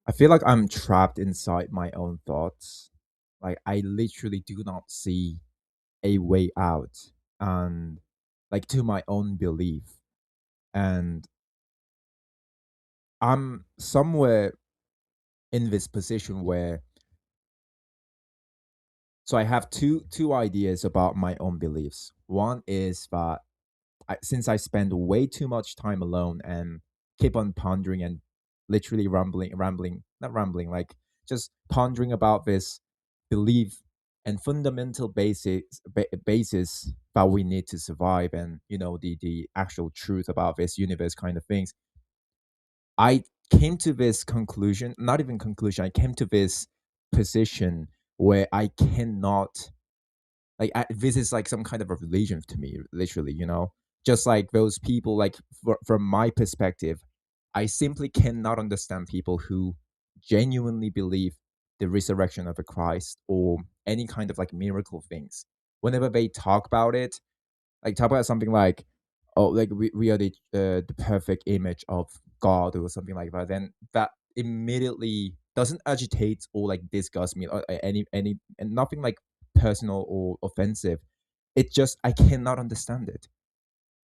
I feel like I'm trapped inside my own thoughts. Like I literally do not see a way out and like to my own belief. And I'm somewhere in this position where so I have two ideas about my own beliefs. One is that since I spend way too much time alone and keep on pondering and literally not rambling, like just pondering about this belief and fundamental basis that we need to survive, and the actual truth about this universe kind of things. I came to this conclusion, not even conclusion. I came to this position where I cannot this is like some kind of a religion to me, literally, just like those people, like from my perspective, I simply cannot understand people who genuinely believe the resurrection of a Christ or any kind of like miracle things. Whenever they talk about it, like talk about something like, oh, like we are the perfect image of God or something like that, then that immediately doesn't agitate or like disgust me or any and nothing like personal or offensive. It just, I cannot understand it.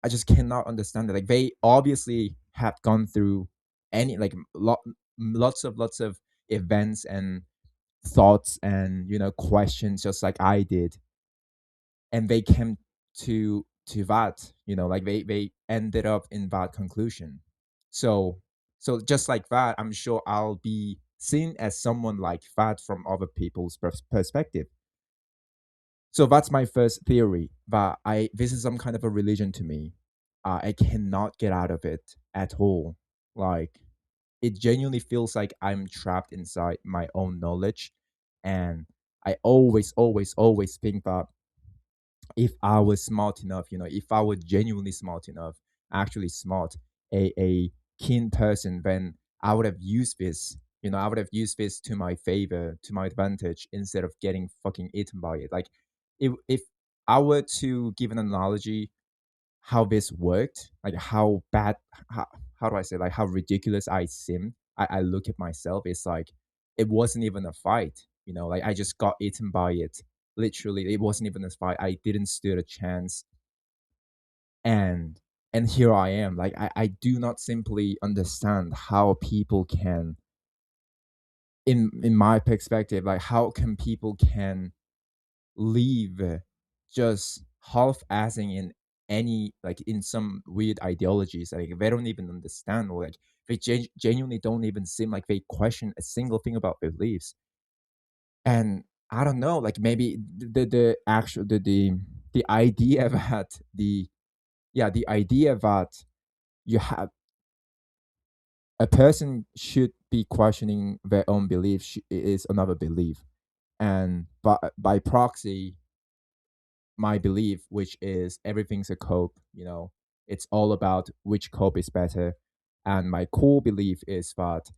I just cannot understand it. Like they obviously have gone through any like lots of events and thoughts and questions just like I did, and they came to that, like they ended up in that conclusion. So so just like that, I'm sure I'll be seen as someone like that from other people's perspective. So that's my first theory, that I this is some kind of a religion to me. I cannot get out of it at all. Like it genuinely feels like I'm trapped inside my own knowledge, and I always think that if I was smart enough, if I was genuinely smart enough, actually smart, a keen person, then I would have used this. I would have used this to my favor, to my advantage, instead of getting fucking eaten by it. Like, if I were to give an analogy, how this worked, like how bad, how do I say, like how ridiculous I seem. I look at myself. It's like it wasn't even a fight. Like I just got eaten by it. Literally, it wasn't even a fight. I didn't stand a chance, and here I am. Like I do not simply understand how people can, in my perspective, like how can people can leave just half-assing in any, like in some weird ideologies, like they don't even understand, or like they genuinely don't even seem like they question a single thing about their beliefs. And I don't know, like maybe the actual the idea that the idea that you have a person should be questioning their own belief is another belief, and by proxy, my belief, which is everything's a cope, it's all about which cope is better. And my core belief is that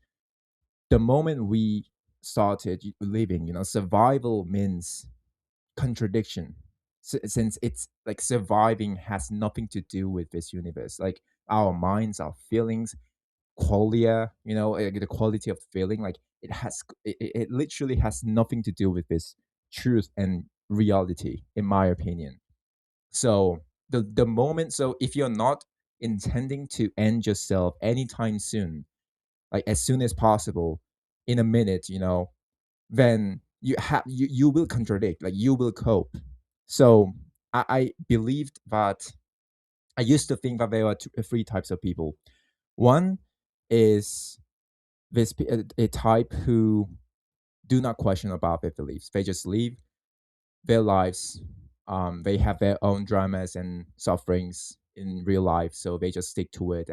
the moment we started living, survival means contradiction. Since it's like surviving has nothing to do with this universe, like our minds, our feelings, qualia, the quality of feeling, like it literally has nothing to do with this truth and reality, in my opinion. So the moment, so if you're not intending to end yourself anytime soon, like as soon as possible, in a minute, then you will contradict, like you will cope. So I believed that, I used to think that there are three types of people. One is a type who do not question about their beliefs. They just live their lives. They have their own dramas and sufferings in real life, so they just stick to it.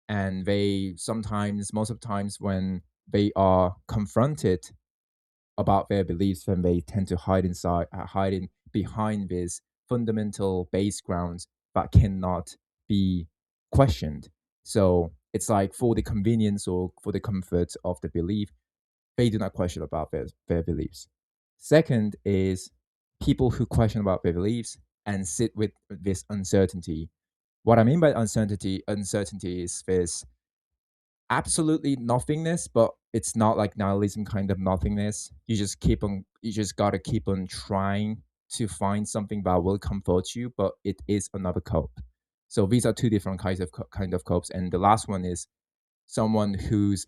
And they sometimes, most of the times, when they are confronted about their beliefs, then they tend to hide in behind these fundamental base grounds that cannot be questioned. So it's like for the convenience or for the comfort of the belief, they do not question about their beliefs. Second is people who question about their beliefs and sit with this uncertainty. What I mean by uncertainty is this: absolutely nothingness, but it's not like nihilism kind of nothingness. You just gotta keep on trying to find something that will comfort you, but it is another cope. So these are two different kinds of kind of copes, and the last one is someone who's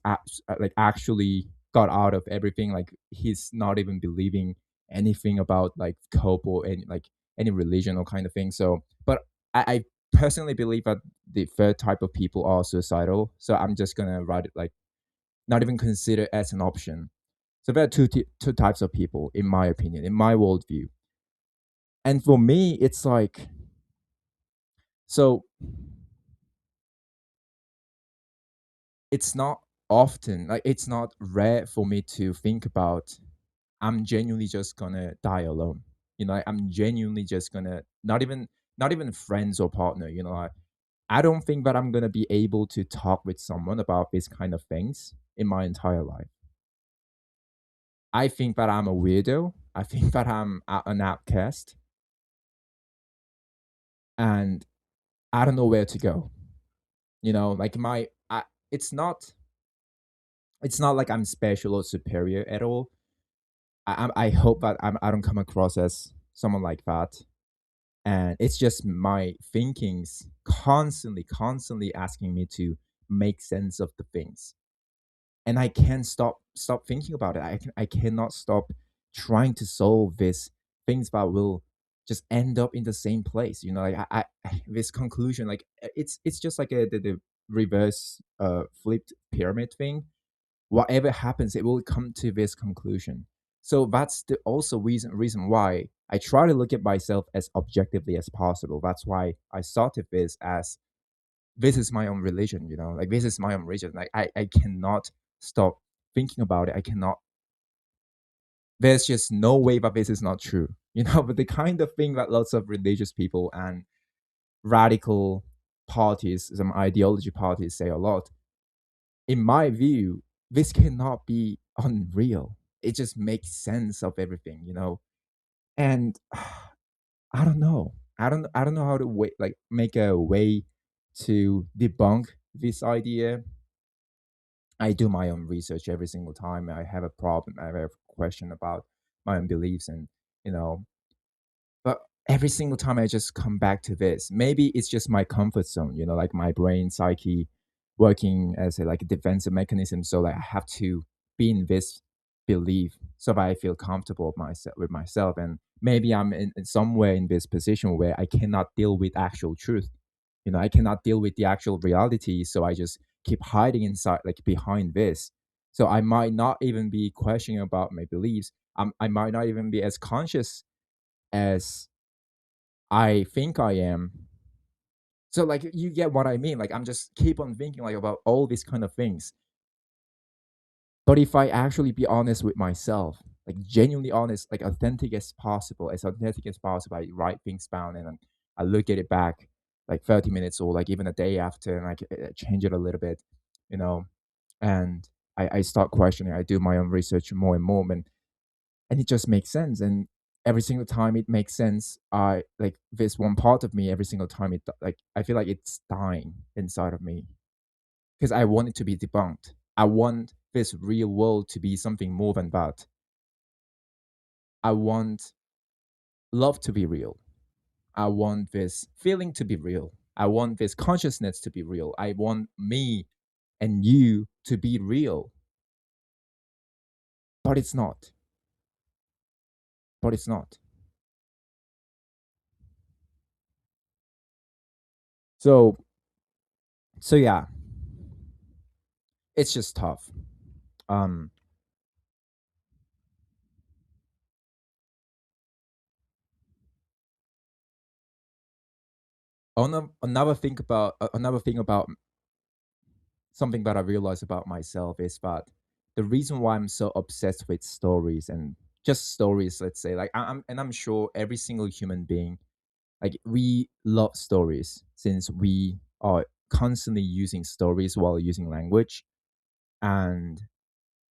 like actually got out of everything. Like he's not even believing anything about like cope or any like any religion or kind of thing. So, but I personally believe that the third type of people are suicidal. So I'm just gonna write it like not even consider as an option. So there are two types of people, in my opinion, in my worldview. And for me, it's like so. It's not often like it's not rare for me to think about I'm genuinely just gonna die alone. You know, I'm genuinely just gonna not even friends or partner. You know, I don't think that I'm gonna be able to talk with someone about these kind of things in my entire life. I think that I'm a weirdo. I think that an outcast, and I don't know where to go. You know, like it's not it's not like I'm special or superior at all. I hope that I don't come across as someone like that. And it's just my thinkings constantly asking me to make sense of the things, and I can't stop thinking about it. I cannot stop trying to solve these things that will just end up in the same place. You know, like this conclusion, like it's just like the reverse flipped pyramid thing. Whatever happens, it will come to this conclusion. So that's the also reason why I try to look at myself as objectively as possible. That's why I started this as this is my own religion, you know, like this is my own religion. Like I cannot stop thinking about it. I cannot, there's just no way that this is not true. You know, but the kind of thing that lots of religious people and radical parties, some ideology parties say a lot, in my view, this cannot be unreal. It just makes sense of everything, you know? And I don't know. I don't know how to like make a way to debunk this idea. I do my own research every single time I have a problem, I have a question about my own beliefs, and you know, but every single time I just come back to this. Maybe it's just my comfort zone, you know, like my brain psyche working as a like a defensive mechanism. So like I have to be in this belief so that I feel comfortable with myself. And maybe I'm in somewhere in this position where I cannot deal with actual truth. You know, I cannot deal with the actual reality. So I just keep hiding inside like behind this. So I might not even be questioning about my beliefs. I might not even be as conscious as I think I am. So like you get what I mean. Like I'm just keep on thinking like about all these kind of things. But if I actually be honest with myself, like genuinely honest, like authentic as possible, I write things down and then I look at it back like 30 minutes or like even a day after, and change it a little bit, you know, and I start questioning. I do my own research more and more, and it just makes sense. And every single time it makes sense, I like this one part of me. Every single time like I feel like it's dying inside of me because I want it to be debunked. I want this real world to be something more than that. I want love to be real. I want this feeling to be real. I want this consciousness to be real. I want me and you to be real, but it's not. But it's not. So so yeah, it's just tough. Um, another thing about something that I realized about myself is that the reason why I'm so obsessed with stories and just stories, let's say, like I'm sure every single human being, like we love stories since we are constantly using stories while using language. And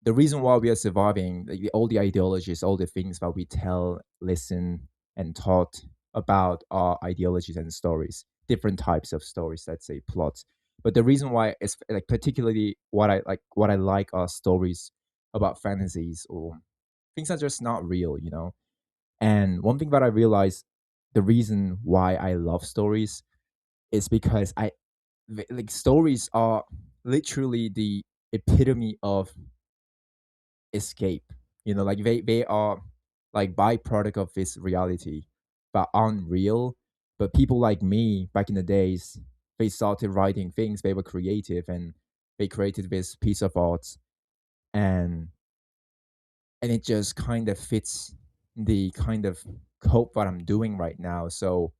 the reason why we are surviving, like all the ideologies, all the things that we tell, listen, and taught about our ideologies and stories, different types of stories, let's say plots. But the reason why is like particularly what I like are stories about fantasies or things that are just not real, you know. And one thing that I realized, the reason why I love stories is because like stories are literally the epitome of escape. You know, like they are like byproduct of this reality, but unreal. But people like me back in the days, they started writing things. They were creative and they created this piece of art, and it just kind of fits the kind of cope that I'm doing right now. So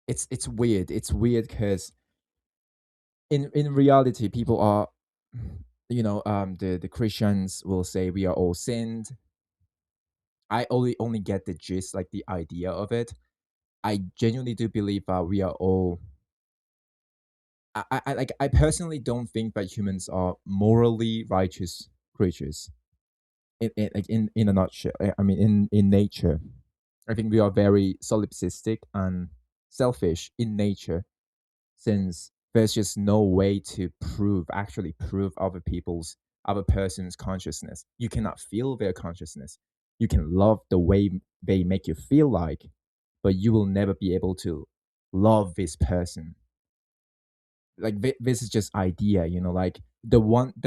it's weird. It's weird because in reality, people are, you know, the Christians will say we are all sinned. I only get the gist, like the idea of it. I genuinely do believe that we are all. I personally don't think that humans are morally righteous creatures. In a nutshell, I mean, in nature, I think we are very solipsistic and selfish in nature, since there's just no way to actually prove other person's consciousness. You cannot feel their consciousness. You can love the way they make you feel like, but you will never be able to love this person. Like this is just idea, you know, like the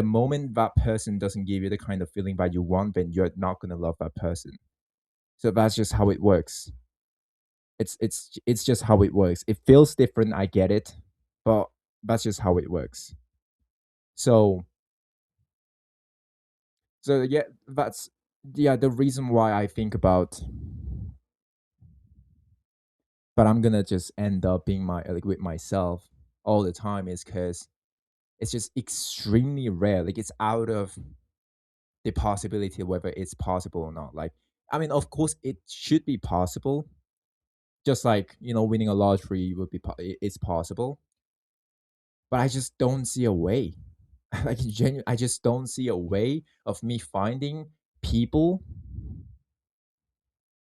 moment that person doesn't give you the kind of feeling that you want, then you're not going to love that person. So that's just how it works. It's just how it works. It feels different, I get it, but that's just how it works. So yeah, that's yeah the reason why I think about. But I'm gonna just end up being my like with myself all the time is because it's just extremely rare. Like it's out of the possibility of whether it's possible or not. Like I mean, of course, it should be possible. Just like you know, winning a lottery would be it's possible, but I just don't see a way. Like I just don't see a way of me finding people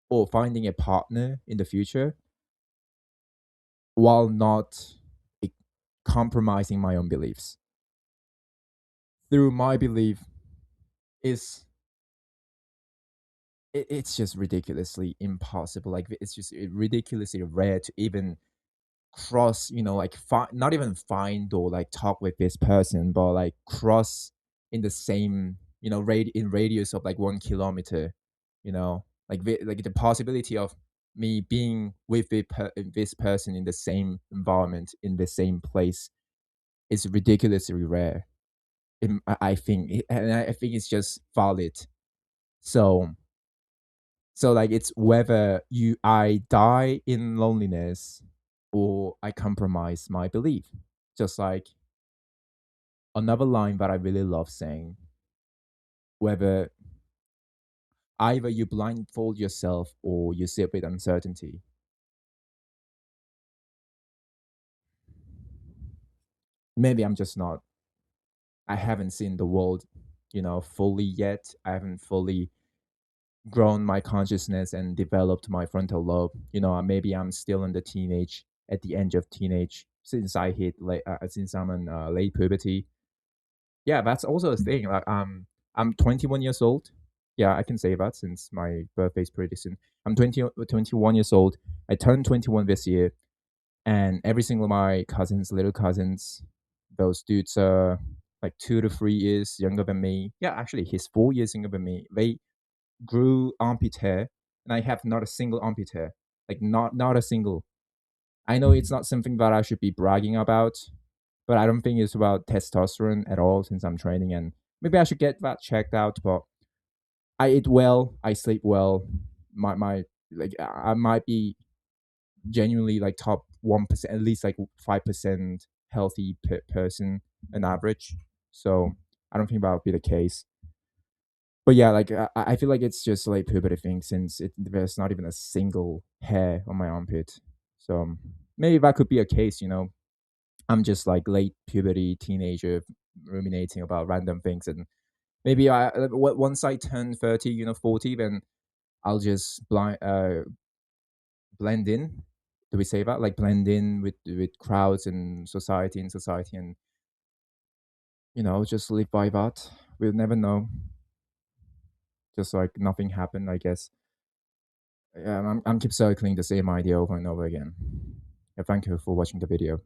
or finding a partner in the future while not eh, compromising my own beliefs. Through my belief is it's just ridiculously impossible. Like it's just ridiculously rare to even cross, you know, like not even find or like talk with this person, but like cross in the same, you know, in radius of like 1 kilometer, you know, like like the possibility of me being with this person in the same environment in the same place is ridiculously rare. I think, and I think it's just valid. So like it's whether you I die in loneliness or I compromise my belief. Just like another line that I really love saying, whether either you blindfold yourself or you sit with uncertainty. Maybe I'm just not, I haven't seen the world, you know, fully yet. I haven't fully grown my consciousness and developed my frontal lobe. You know, maybe I'm still in the teenage, at the end of teenage, since I hit since I'm in late puberty. Yeah, that's also a thing. Like I'm 21 years old. Yeah, I can say that since my birthday is pretty soon. I'm 21 years old. I turned 21 this year, and every single of my cousins, little cousins, those dudes are like 2 to 3 years younger than me. Yeah, actually, he's 4 years younger than me. They grew armpit hair, and I have not a single armpit hair. Like not a single. I know it's not something that I should be bragging about, but I don't think it's about testosterone at all since I'm training, and maybe I should get that checked out. But I eat well, I sleep well. My like I might be genuinely like top 1%, at least like 5% healthy person, an average. So I don't think that would be the case. But yeah, like I feel like it's just like puberty thing since there's not even a single hair on my armpit. So maybe that could be a case, you know. I'm just like late puberty teenager ruminating about random things, and maybe once I turn 30, you know, 40, then I'll just blend in Do we say that? Like blend in with crowds and society, and just live by that. We'll never know. Just like nothing happened, I guess. Yeah, I'm keep circling the same idea over and over again. Yeah, thank you for watching the video.